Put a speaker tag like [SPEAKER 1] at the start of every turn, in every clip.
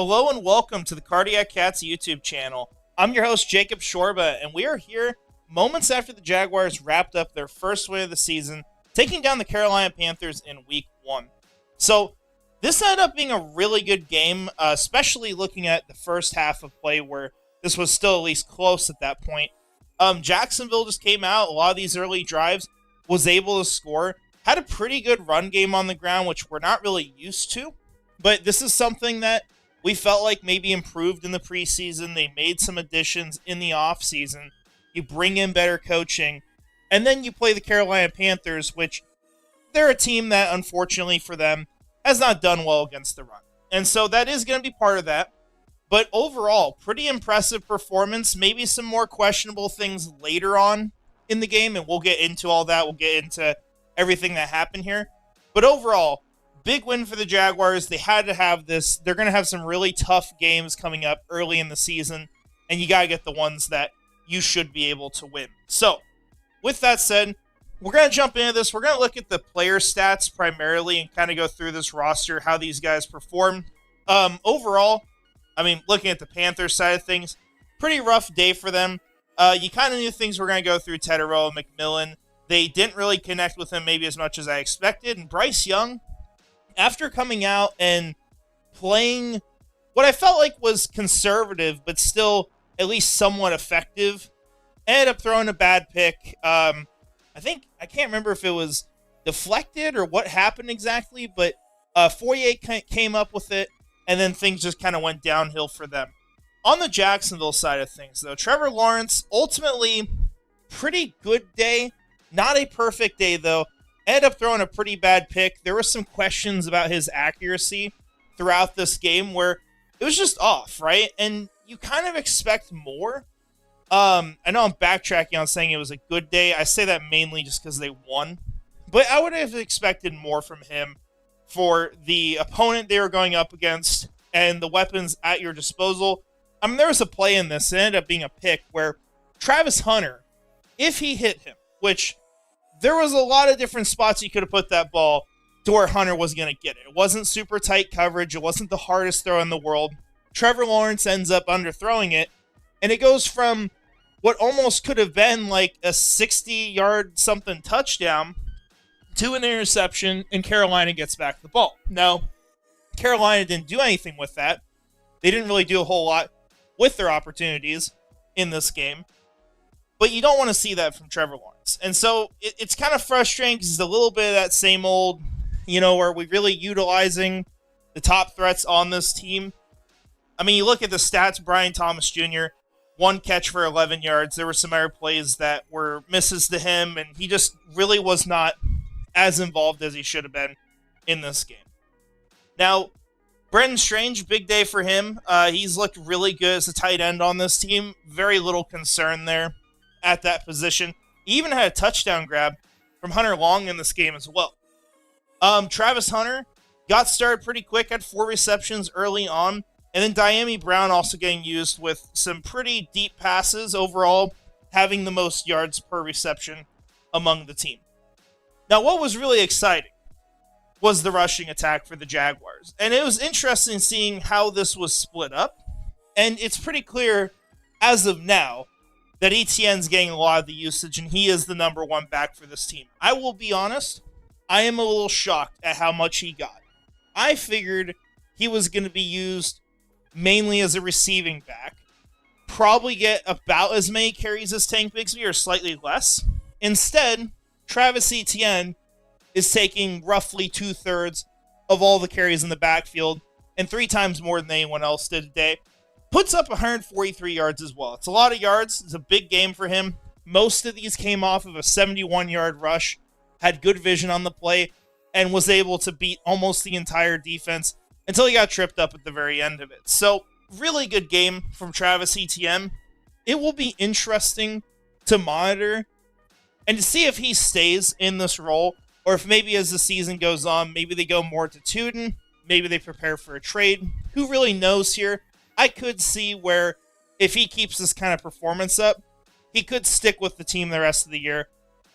[SPEAKER 1] Hello and welcome to the Cardiac Cats YouTube channel. I'm your host, Jacob Shorba, and we are here moments after the Jaguars wrapped up their first win of the season, taking down the Carolina Panthers in Week 1. So, this ended up being a really good game, especially looking at the first half of play where this was still at least close at that point. Jacksonville just came out, a lot of these early drives, was able to score, had a pretty good run game on the ground, which we're not really used to, but this is something that we felt like maybe improved in the preseason. They made some additions in the offseason. You bring in better coaching, and then you play the Carolina Panthers, which they're a team that, unfortunately for them, has not done well against the run. And so that is going to be part of that. But overall, pretty impressive performance. Maybe some more questionable things later on in the game, and we'll get into all that. We'll get into everything that happened here. But overall, big win for the Jaguars. They had to have this. They're going to have some really tough games coming up early in the season, and you got to get the ones that you should be able to win. So, with that said, we're going to jump into this. We're going to look at the player stats primarily and kind of go through this roster, how these guys perform. Overall, I mean, looking at the Panthers side of things, pretty rough day for them. You kind of knew things were going to go through Teterow and McMillan. They didn't really connect with him maybe as much as I expected. And Bryce Young, after coming out and playing what I felt like was conservative, but still at least somewhat effective, ended up throwing a bad pick. I can't remember if it was deflected or what happened exactly, but Fourier came up with it, and then things just kind of went downhill for them. On the Jacksonville side of things, though, Trevor Lawrence, ultimately, pretty good day. Not a perfect day, though. Ended up throwing a pretty bad pick. There were some questions about his accuracy throughout this game where it was just off, right? And you kind of expect more. I know I'm backtracking on saying it was a good day. I say that mainly just because they won. But I would have expected more from him for the opponent they were going up against and the weapons at your disposal. I mean, there was a play in this. It ended up being a pick where Travis Hunter, if he hit him, which there was a lot of different spots you could have put that ball to where Hunter was going to get it. It wasn't super tight coverage. It wasn't the hardest throw in the world. Trevor Lawrence ends up underthrowing it, and it goes from what almost could have been like a 60-yard something touchdown to an interception, and Carolina gets back the ball. Now, Carolina didn't do anything with that. They didn't really do a whole lot with their opportunities in this game. But you don't want to see that from Trevor Lawrence. And so it's kind of frustrating because it's a little bit of that same old, are we really utilizing the top threats on this team? I mean, you look at the stats, Brian Thomas Jr., 1 catch for 11 yards. There were some other plays that were misses to him, and he just really was not as involved as he should have been in this game. Now, Brenton Strange, big day for him. He's looked really good as a tight end on this team. Very little concern there at that position. He even had a touchdown grab from Hunter Long in this game as well. Travis Hunter got started pretty quick, had 4 receptions early on, and then Diami Brown also getting used with some pretty deep passes overall, having the most yards per reception among the team. Now, what was really exciting was the rushing attack for the Jaguars, and it was interesting seeing how this was split up, and it's pretty clear as of now that Etienne's getting a lot of the usage, and he is the number 1 back for this team. I will be honest, I am a little shocked at how much he got. I figured he was going to be used mainly as a receiving back, probably get about as many carries as Tank Bigsby or slightly less. Instead, Travis Etienne is taking roughly 2/3 of all the carries in the backfield and 3 times more than anyone else did today. Puts up 143 yards as well. It's a lot of yards. It's a big game for him. Most of these came off of a 71-yard rush, had good vision on the play, and was able to beat almost the entire defense until he got tripped up at the very end of it. So, really good game from Travis Etienne. It will be interesting to monitor and to see if he stays in this role, or if maybe as the season goes on, maybe they go more to Tuden, maybe they prepare for a trade. Who really knows here? I could see where if he keeps this kind of performance up, he could stick with the team the rest of the year.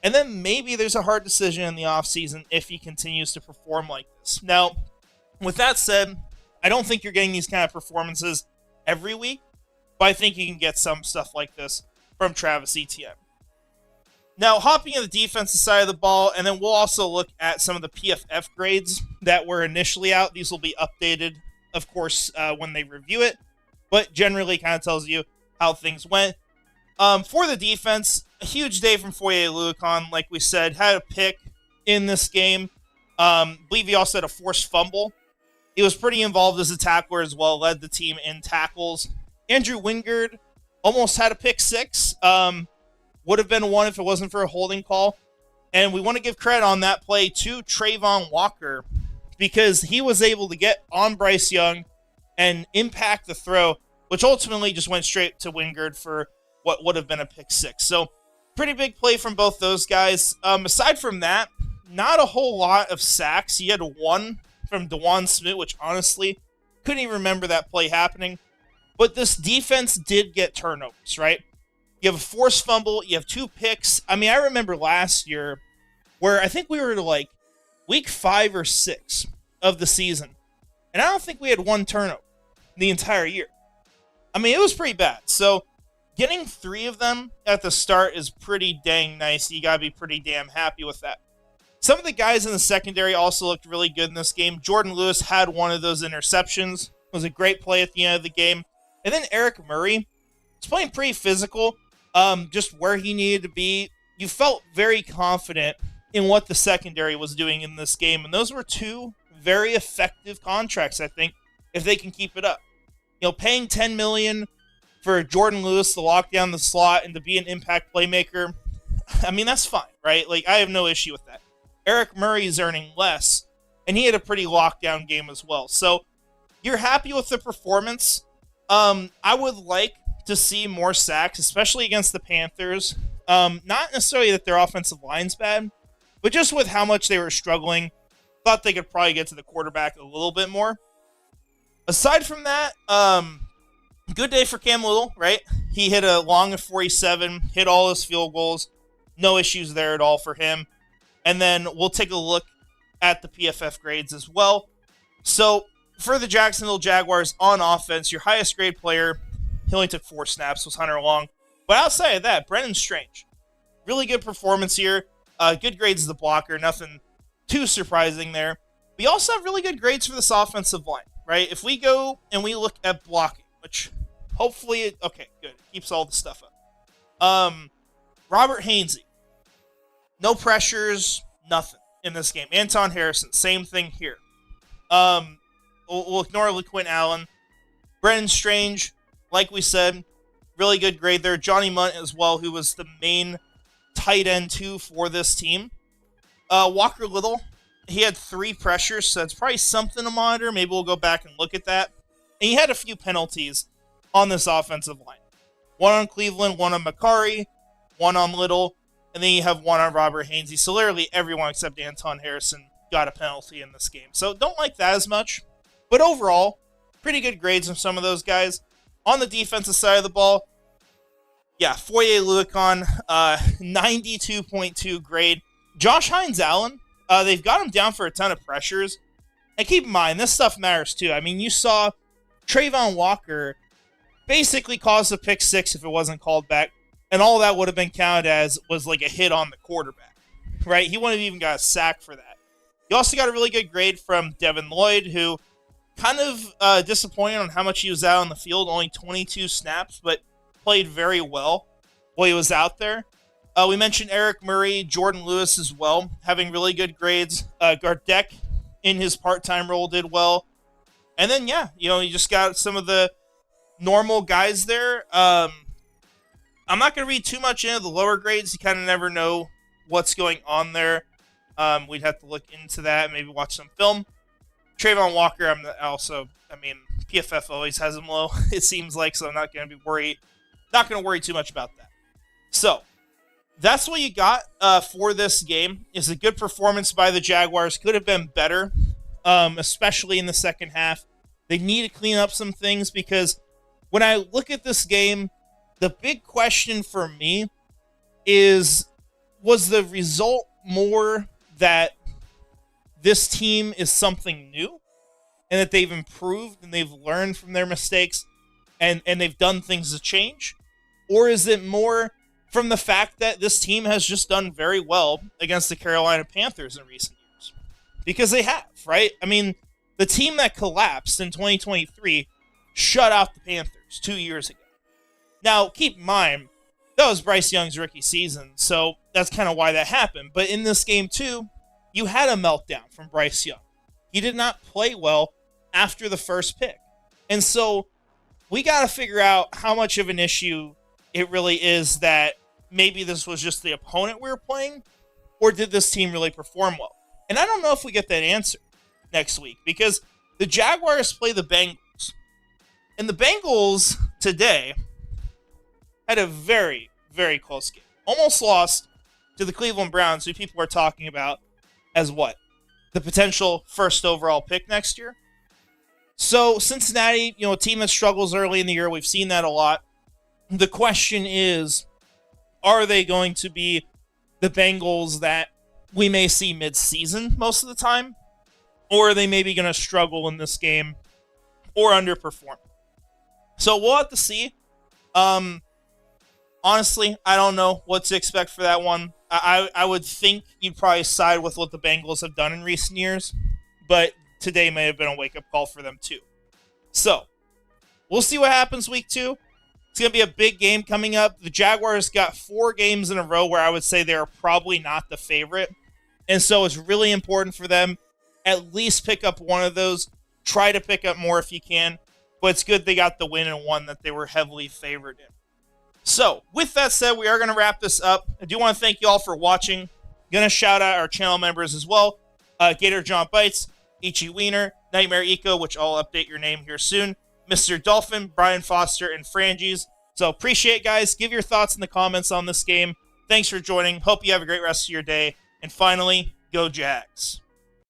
[SPEAKER 1] And then maybe there's a hard decision in the offseason if he continues to perform like this. Now, with that said, I don't think you're getting these kind of performances every week, but I think you can get some stuff like this from Travis Etienne. Now, hopping in the defensive side of the ball, and then we'll also look at some of the PFF grades that were initially out. These will be updated, of course, when they review it, but generally kind of tells you how things went. For the defense, a huge day from Foye Oluokun, like we said, had a pick in this game. Believe he also had a forced fumble. He was pretty involved as a tackler as well, led the team in tackles. Andrew Wingard almost had a pick six. Would have been one if it wasn't for a holding call. And we want to give credit on that play to Trayvon Walker because he was able to get on Bryce Young and impact the throw, which ultimately just went straight to Wingard for what would have been a pick six. So pretty big play from both those guys. Aside from that, not a whole lot of sacks. He had one from DeJuan Smoot, which honestly couldn't even remember that play happening. But this defense did get turnovers, right? You have a forced fumble. You have 2 picks. I mean, I remember last year where I think we were to like week 5 or 6 of the season. And I don't think we had 1 turnover the entire year. I mean, it was pretty bad. So getting 3 of them at the start is pretty dang nice. You got to be pretty damn happy with that. Some of the guys in the secondary also looked really good in this game. Jordan Lewis had one of those interceptions. It was a great play at the end of the game. And then Eric Murray was playing pretty physical. Just where he needed to be. You felt very confident in what the secondary was doing in this game, and those were 2 very effective contracts, I think, if they can keep it up. You know, paying $10 million for Jordan Lewis to lock down the slot and to be an impact playmaker, I mean, that's fine, right? Like, I have no issue with that. Eric Murray is earning less, and he had a pretty lockdown game as well. So, you're happy with the performance. I would like to see more sacks, especially against the Panthers. Not necessarily that their offensive line's bad, but just with how much they were struggling, thought they could probably get to the quarterback a little bit more. Aside from that, good day for Cam Little, right? He hit a long of 47, hit all his field goals. No issues there at all for him. And then we'll take a look at the PFF grades as well. So for the Jacksonville Jaguars on offense, your highest grade player, he only took 4 snaps, was Hunter Long. But outside of that, Brennan Strange. Really good performance here. Good grades as the blocker. Nothing too surprising there. We also have really good grades for this offensive line, right? If we go and we look at blocking, which hopefully, okay, good. It keeps all the stuff up. Robert Hainsey. No pressures, nothing in this game. Anton Harrison, same thing here. We'll ignore Hines-Allen. Brennan Strange, like we said, really good grade there. Johnny Munt as well, who was the main tight end too for this team. Walker Little, he had 3 pressures, so that's probably something to monitor. Maybe we'll go back and look at that. And he had a few penalties on this offensive line. 1 on Cleveland, 1 on Macari, 1 on Little, and then you have 1 on Robert Hainsey. So literally everyone except Anton Harrison got a penalty in this game. So don't like that as much. But overall, pretty good grades from some of those guys. On the defensive side of the ball, yeah, Foye Oluokun, 92.2 grade. Josh Hines-Allen, they've got him down for a ton of pressures. And keep in mind, this stuff matters too. I mean, you saw Trayvon Walker basically cause a pick 6 if it wasn't called back. And all that would have been counted as was like a hit on the quarterback, right? He wouldn't have even got a sack for that. You also got a really good grade from Devin Lloyd, who kind of disappointed on how much he was out on the field. Only 22 snaps, but played very well while he was out there. We mentioned Eric Murray, Jordan Lewis as well, having really good grades. Gardeck, in his part-time role, did well. And then, yeah, you just got some of the normal guys there. I'm not going to read too much into the lower grades. You kind of never know what's going on there. We'd have to look into that, maybe watch some film. Trayvon Walker, PFF always has him low, it seems like, so I'm not going to worry too much about that. So, that's what you got for this game. It's a good performance by the Jaguars. Could have been better, especially in the second half. They need to clean up some things because when I look at this game, the big question for me is, was the result more that this team is something new and that they've improved and they've learned from their mistakes and they've done things to change? Or is it more from the fact that this team has just done very well against the Carolina Panthers in recent years? Because they have, right? I mean, the team that collapsed in 2023 shut out the Panthers 2 years ago. Now, keep in mind, that was Bryce Young's rookie season, so that's kind of why that happened. But in this game, too, you had a meltdown from Bryce Young. He did not play well after the first pick. And so we got to figure out how much of an issue it really is that maybe this was just the opponent we were playing, or did this team really perform well? And I don't know if we get that answer next week, because the Jaguars play the Bengals. And the Bengals today had a very, very close game. Almost lost to the Cleveland Browns, who people are talking about as what? The potential first overall pick next year. So Cincinnati, a team that struggles early in the year. We've seen that a lot. The question is, are they going to be the Bengals that we may see mid-season most of the time? Or are they maybe going to struggle in this game or underperform? So we'll have to see. Honestly, I don't know what to expect for that one. I would think you'd probably side with what the Bengals have done in recent years, but today may have been a wake-up call for them too. So, we'll see what happens week 2. It's going to be a big game coming up. The Jaguars got 4 games in a row where I would say they're probably not the favorite, and so it's really important for them at least pick up one of those. Try to pick up more if you can, but it's good they got the win in one that they were heavily favored in. So, with that said, we are going to wrap this up. I do want to thank you all for watching. Going to shout out our channel members as well. Gator John Bites, Ichi Wiener, Nightmare Eco, which I'll update your name here soon, Mr. Dolphin, Brian Foster, and Frangies. So, appreciate it, guys. Give your thoughts in the comments on this game. Thanks for joining. Hope you have a great rest of your day. And finally, go Jags.